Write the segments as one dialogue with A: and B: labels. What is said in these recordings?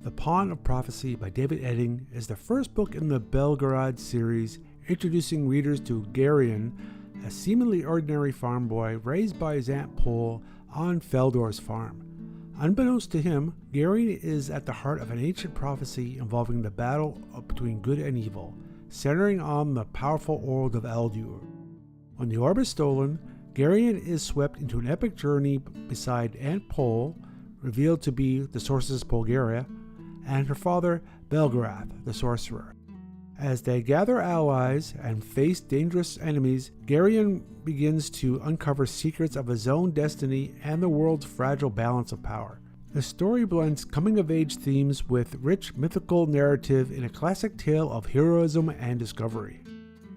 A: The Pawn of Prophecy by David Eddings is the first book in the Belgariad series, introducing readers to Garion, a seemingly ordinary farm boy raised by his Aunt Pole on Feldor's farm. Unbeknownst to him, Garion is at the heart of an ancient prophecy involving the battle between good and evil, centering on the powerful orb of Eldur. When the orb is stolen, Garion is swept into an epic journey beside Aunt Pole, revealed to be the sorceress Belgariad, and her father Belgariad, the sorcerer. As they gather allies and face dangerous enemies, Garion begins to uncover secrets of his own destiny and the world's fragile balance of power. The story blends coming-of-age themes with rich mythical narrative in a classic tale of heroism and discovery.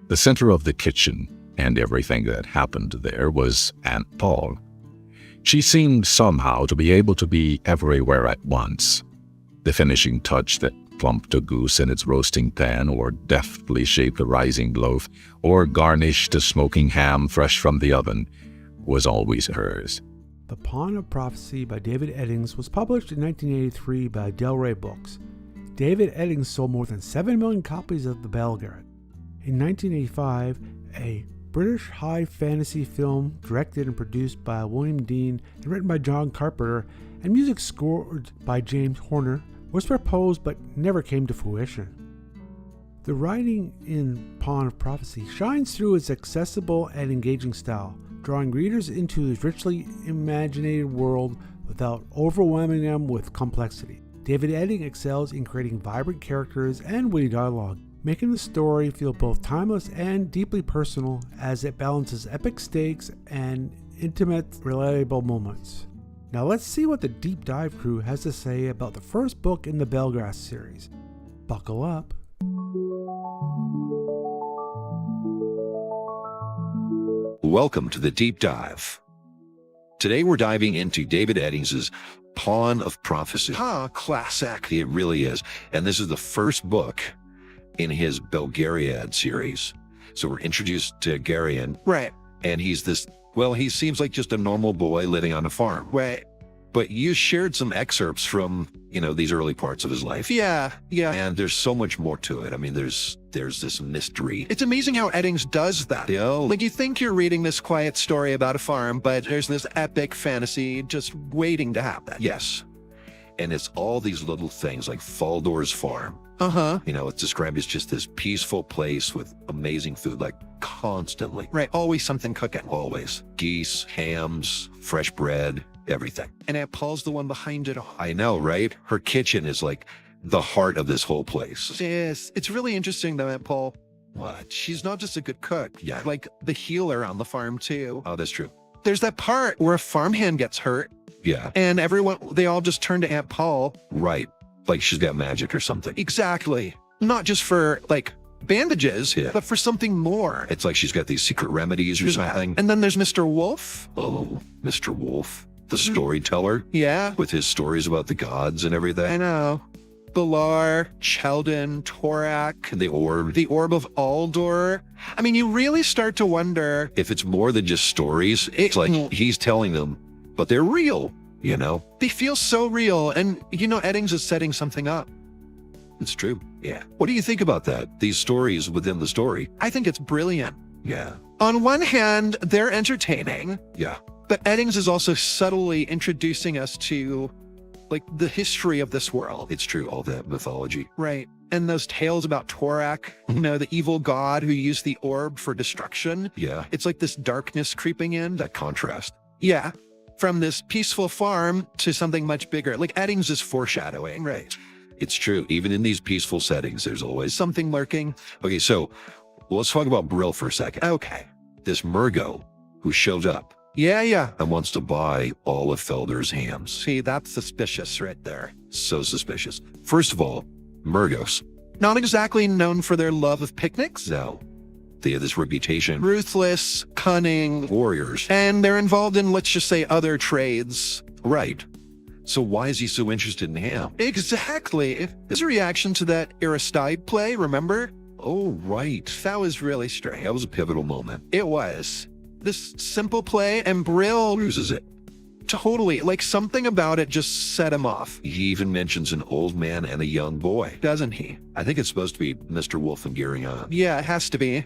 B: The center of the kitchen and everything that happened there was Aunt Pole. She seemed somehow to be able to be everywhere at once. The finishing touch that plumped a goose in its roasting pan, or deftly shaped a rising loaf, or garnished a smoking ham fresh from the oven, was always hers.
A: The Pawn of Prophecy by David Eddings was published in 1983 by Del Rey Books. David Eddings sold more than 7 million copies of the Belgariad. In 1985, a British high fantasy film directed and produced by William Dean and written by John Carpenter and music scored by James Horner was proposed but never came to fruition. The writing in Pawn of Prophecy shines through its accessible and engaging style, drawing readers into his richly imaginative world without overwhelming them with complexity. David Eddings excels in creating vibrant characters and witty dialogue, making the story feel both timeless and deeply personal as it balances epic stakes and intimate, relatable moments. Now let's see what the Deep Dive crew has to say about the first book in the Belgariad series. Buckle up.
C: Welcome to the Deep Dive. Today we're diving into David Eddings' Pawn of Prophecy. Classic. It really is. And this is the first book in his Belgariad series. So we're introduced to Garion.
D: Right.
C: And he's this, well, he seems like just a normal boy living on a farm.
D: Right.
C: But you shared some excerpts from, these early parts of his life.
D: Yeah.
C: And there's so much more to it. I mean, there's this mystery.
D: It's amazing how Eddings does that.
C: Yeah.
D: Like, you think you're reading this quiet story about a farm, but there's this epic fantasy just waiting to happen.
C: Yes. And it's all these little things like Feldor's farm.
D: Uh-huh.
C: It's described as just this peaceful place with amazing food, like constantly.
D: Right. Always something cooking.
C: Always. Geese, hams, fresh bread, everything.
D: And Aunt Paul's the one behind it all.
C: I know, right? Her kitchen is like the heart of this whole place.
D: Yes. It's really interesting though, Aunt Paul.
C: What?
D: She's not just a good cook.
C: Yeah.
D: Like the healer on the farm too.
C: Oh, that's true.
D: There's that part where a farmhand gets hurt.
C: Yeah.
D: And they all just turn to Aunt Paul.
C: Right. Like she's got magic or something.
D: Exactly. Not just for bandages, but for something more.
C: It's like she's got these secret remedies or something.
D: And then there's Mr. Wolf.
C: Oh, Mr. Wolf, the storyteller.
D: Yeah.
C: With his stories about the gods and everything.
D: I know. Balar, Cheldon, Torak,
C: And the orb.
D: the Orb of Aldur. I mean, you really start to wonder.
C: If it's more than just stories, it's like he's telling them, but they're real,
D: They feel so real. And, Eddings is setting something up.
C: It's true. Yeah. What do you think about that? These stories within the story.
D: I think it's brilliant.
C: Yeah.
D: On one hand, they're entertaining.
C: Yeah.
D: But Eddings is also subtly introducing us to, the history of this world.
C: It's true. All that mythology.
D: Right. And those tales about Torak, the evil god who used the orb for destruction.
C: Yeah.
D: It's like this darkness creeping in.
C: That contrast.
D: Yeah. From this peaceful farm to something much bigger. Like Eddings is foreshadowing. Right.
C: It's true. Even in these peaceful settings, there's always
D: Something lurking.
C: Okay, so let's talk about Brill for a second.
D: Okay.
C: This Murgo who shows up
D: Yeah.
C: and wants to buy all of Feldor's hams.
D: See, that's suspicious right there.
C: So suspicious. First of all, Murgos.
D: Not exactly known for their love of picnics.
C: No. They have this reputation.
D: Ruthless, cunning,
C: Warriors.
D: and they're involved in, let's just say, other trades.
C: Right. So why is he so interested in ham?
D: Exactly. His reaction to that Aristide play, remember?
C: Oh, right.
D: That was really strange.
C: That was a pivotal moment.
D: It was. This simple play, and Brill
C: Loses it.
D: Totally. Like something about it just set him off.
C: He even mentions an old man and a young boy.
D: Doesn't he?
C: I think it's supposed to be Mr. Wolf and Garion.
D: Yeah, it has to be.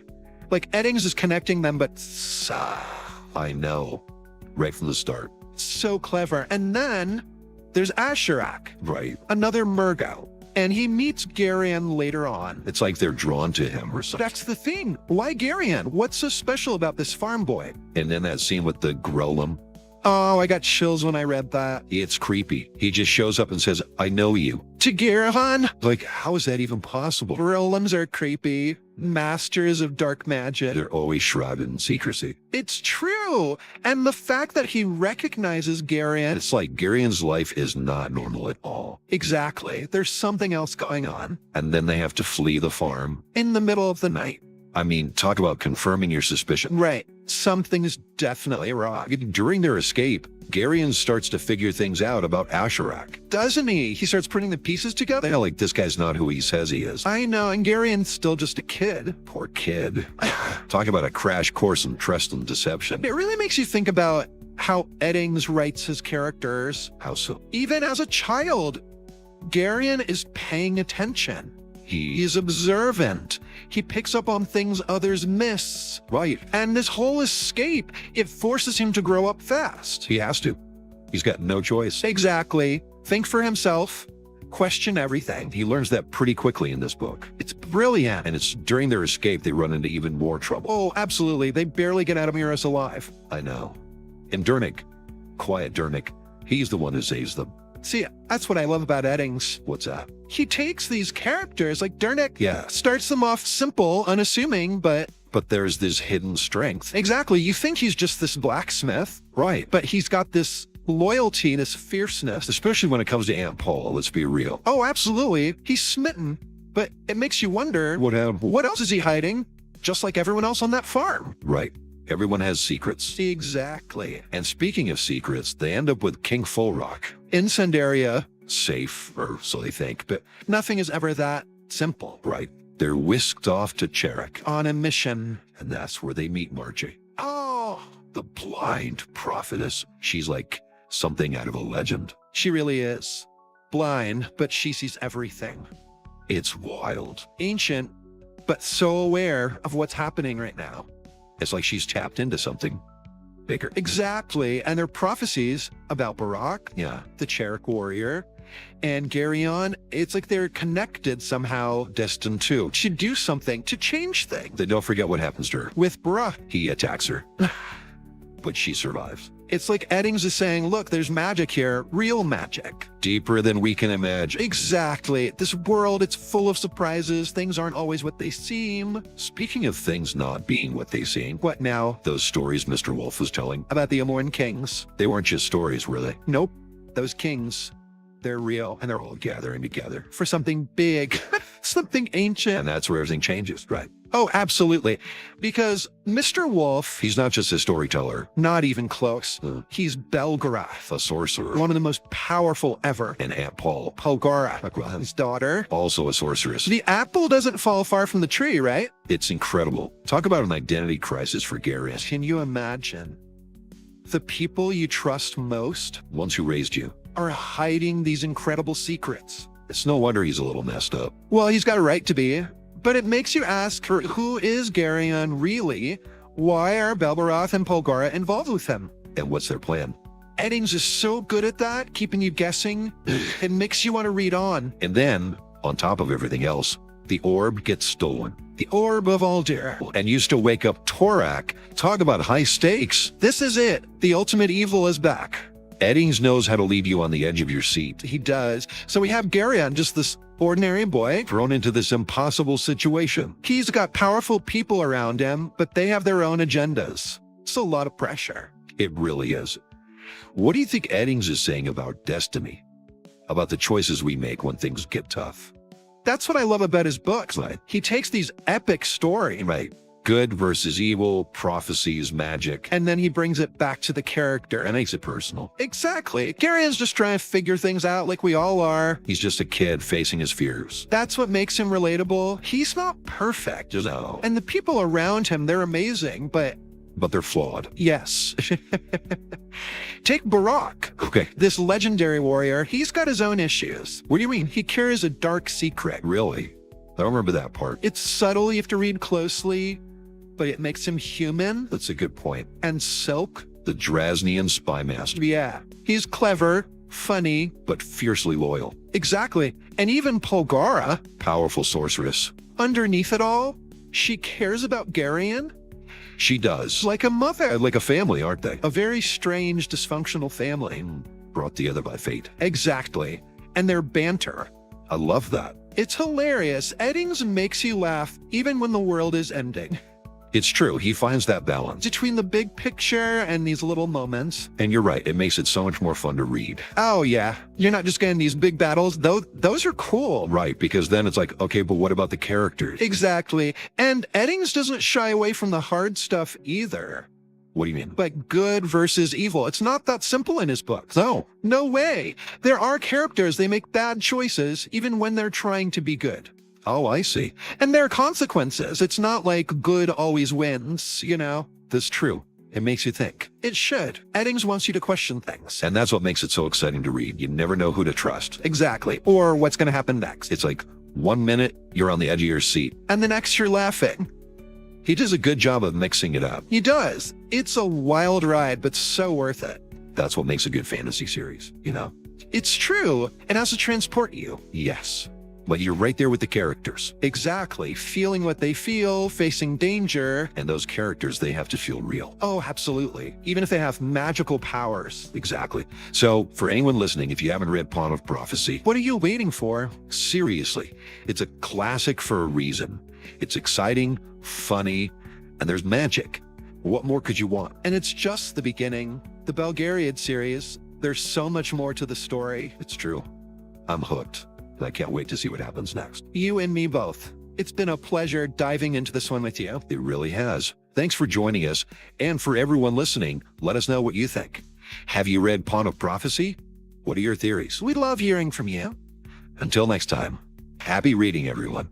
D: Like Eddings is connecting them, but
C: I know. Right from the start.
D: so clever. And then there's Asherak,
C: Right.
D: another Murgo. And he meets Garion later on.
C: It's like they're drawn to him or something.
D: That's the thing. Why Garion? What's so special about this farm boy?
C: And then that scene with the Grolem.
D: Oh, I got chills when I read that.
C: It's creepy. He just shows up and says, I know you.
D: To Garion?
C: Like, how is that even possible?
D: Rolems are creepy. Masters of dark magic.
C: They're always shrouded in secrecy.
D: It's true. And the fact that he recognizes Garion.
C: It's like Garion's life is not normal at all.
D: Exactly. There's something else going on.
C: And then they have to flee the farm.
D: In the middle of the night.
C: I mean, talk about confirming your suspicion.
D: Right. Something's definitely wrong.
C: During their escape, Garion starts to figure things out about Asherak.
D: Doesn't he? He starts putting the pieces together.
C: They're like, this guy's not who he says he is.
D: I know, and Garion's still just a kid.
C: Poor kid. Talk about a crash course in trust and deception.
D: It really makes you think about how Eddings writes his characters.
C: How so?
D: Even as a child, Garion is paying attention. He's observant. He picks up on things others miss.
C: Right.
D: And this whole escape, it forces him to grow up fast.
C: He has to. He's got no choice.
D: Exactly. Think for himself. Question everything.
C: He learns that pretty quickly in this book.
D: It's brilliant.
C: And it's during their escape they run into even more trouble.
D: Oh, absolutely. They barely get out of Miros alive.
C: I know. And Dernick, quiet Dernick, he's the one who saves them.
D: See, that's what I love about Eddings.
C: What's that?
D: He takes these characters like Dernick,
C: Yeah.
D: starts them off simple, unassuming, but
C: But there's this hidden strength.
D: exactly, you think he's just this blacksmith,
C: Right.
D: but he's got this loyalty, this fierceness.
C: Especially when it comes to Aunt Paul, let's be real.
D: Oh, absolutely. He's smitten, but it makes you wonder,
C: What happened?
D: what else is he hiding? Just like everyone else on that farm.
C: Right. Everyone has secrets.
D: Exactly.
C: And speaking of secrets, they end up with King Fullrock.
D: In Sendaria,
C: Safe, or so they think, but
D: nothing is ever that simple.
C: right. They're whisked off to Cherrick,
D: On a mission.
C: and that's where they meet Margie.
D: Oh,
C: The blind prophetess. She's like something out of a legend.
D: she really is. Blind, but she sees everything.
C: It's wild.
D: Ancient, but so aware of what's happening right now.
C: It's like she's tapped into something bigger.
D: Exactly. And their prophecies about Barak,
C: Yeah.
D: the Cherrick warrior, and Garion, it's like they're connected somehow
C: Destined to.
D: to do something, to change things.
C: They don't forget what happens to her.
D: With Barak,
C: He attacks her, but she survives.
D: it's like Eddings is saying, look, there's magic here, real magic.
C: Deeper than we can imagine.
D: Exactly. This world, it's full of surprises. Things aren't always what they seem.
C: Speaking of things not being what they seem,
D: What now?
C: those stories Mr. Wolf was telling,
D: About the Amorn kings?
C: they weren't just stories, were they?
D: Nope. Those kings, they're real, and they're all
C: Gathering together.
D: for something big, something ancient.
C: And that's where everything changes, right?
D: Oh, absolutely. Because Mr. Wolf,
C: He's not just a storyteller,
D: not even close.
C: Uh.
D: He's Belgariad,
C: a sorcerer,
D: one of the most powerful ever.
C: and Aunt Paul,
D: Belgariad, his daughter.
C: also a sorceress.
D: The apple doesn't fall far from the tree, right?
C: It's incredible. Talk about an identity crisis for Garion.
D: Can you imagine? The people you trust most
C: Ones who raised you.
D: are hiding these incredible secrets.
C: It's no wonder he's a little messed up.
D: Well, he's got a right to be, but it makes you ask, who is Garion really? Why are Belgarath and Polgara involved with him?
C: And what's their plan?
D: Eddings is so good at that, keeping you guessing. It makes you want to read on.
C: And then, on top of everything else, the orb gets stolen.
D: The Orb of Aldir.
C: And used to wake up Torak. Talk about high stakes.
D: This is it. The ultimate evil is back.
C: Eddings knows how to leave you on the edge of your seat.
D: He does. So we have Garion, just this ordinary boy.
C: Thrown into this impossible situation.
D: He's got powerful people around him, but they have their own agendas. It's a lot of pressure.
C: It really is. What do you think Eddings is saying about destiny? About the choices we make when things get tough?
D: That's what I love about his books.
C: Right.
D: He takes these epic stories,
C: Right. Good versus evil, prophecies, magic,
D: and then he brings it back to the character.
C: and makes it personal.
D: Exactly. Garion's just trying to figure things out like we all are.
C: He's just a kid facing his fears.
D: That's what makes him relatable. He's not perfect.
C: No.
D: And the people around him, they're amazing, but
C: but they're flawed.
D: Yes. Take Barak.
C: Okay.
D: This legendary warrior, he's got his own issues.
C: What do you mean?
D: He carries a dark secret.
C: Really? I don't remember that part.
D: It's subtle, you have to read closely, but it makes him human.
C: That's a good point.
D: And Silk?
C: The Draznian spy master,
D: Yeah. He's clever, funny.
C: but fiercely loyal.
D: Exactly. And even Polgara,
C: Powerful sorceress.
D: underneath it all, she cares about Garion
C: She does.
D: like a mother.
C: Like a family, aren't they?
D: A very strange, dysfunctional family.
C: Brought together by fate.
D: Exactly. And their banter.
C: I love that.
D: It's hilarious. Eddings makes you laugh even when the world is ending.
C: It's true. He finds that balance.
D: Between the big picture and these little moments.
C: And you're right. It makes it so much more fun to read.
D: Oh, yeah. You're not just getting these big battles. Those are cool.
C: Right. Because then it's like, okay, but what about the characters?
D: Exactly. And Eddings doesn't shy away from the hard stuff either.
C: What do you mean?
D: Like good versus evil. It's not that simple in his books.
C: No.
D: No way. There are characters, they make bad choices even when they're trying to be good.
C: Oh, I see.
D: And there are consequences. It's not like good always wins, you know?
C: That's true. It makes you think.
D: It should. Eddings wants you to question things.
C: And that's what makes it so exciting to read. You never know who to trust.
D: Exactly. Or what's going to happen next.
C: It's like 1 minute, you're on the edge of your seat.
D: And the next you're laughing.
C: He does a good job of mixing it up.
D: He does. It's a wild ride, but so worth it.
C: That's what makes a good fantasy series, you know?
D: It's true. It has to transport you.
C: Yes. But you're right there with the characters.
D: Exactly. Feeling what they feel, facing danger.
C: And those characters, they have to feel real.
D: Oh, absolutely. Even if they have magical powers.
C: Exactly. So, for anyone listening, if you haven't read Pawn of Prophecy,
D: What are you waiting for?
C: seriously, it's a classic for a reason. It's exciting, funny, and there's magic. What more could you want?
D: And it's just the beginning. The Belgariad series, there's so much more to the story.
C: It's true. I'm hooked. And I can't wait to see what happens next.
D: You and me both. It's been a pleasure diving into this one with you.
C: It really has. Thanks for joining us. And for everyone listening, let us know what you think. Have you read Pawn of Prophecy? What are your theories?
D: We love hearing from you.
C: Until next time, happy reading, everyone.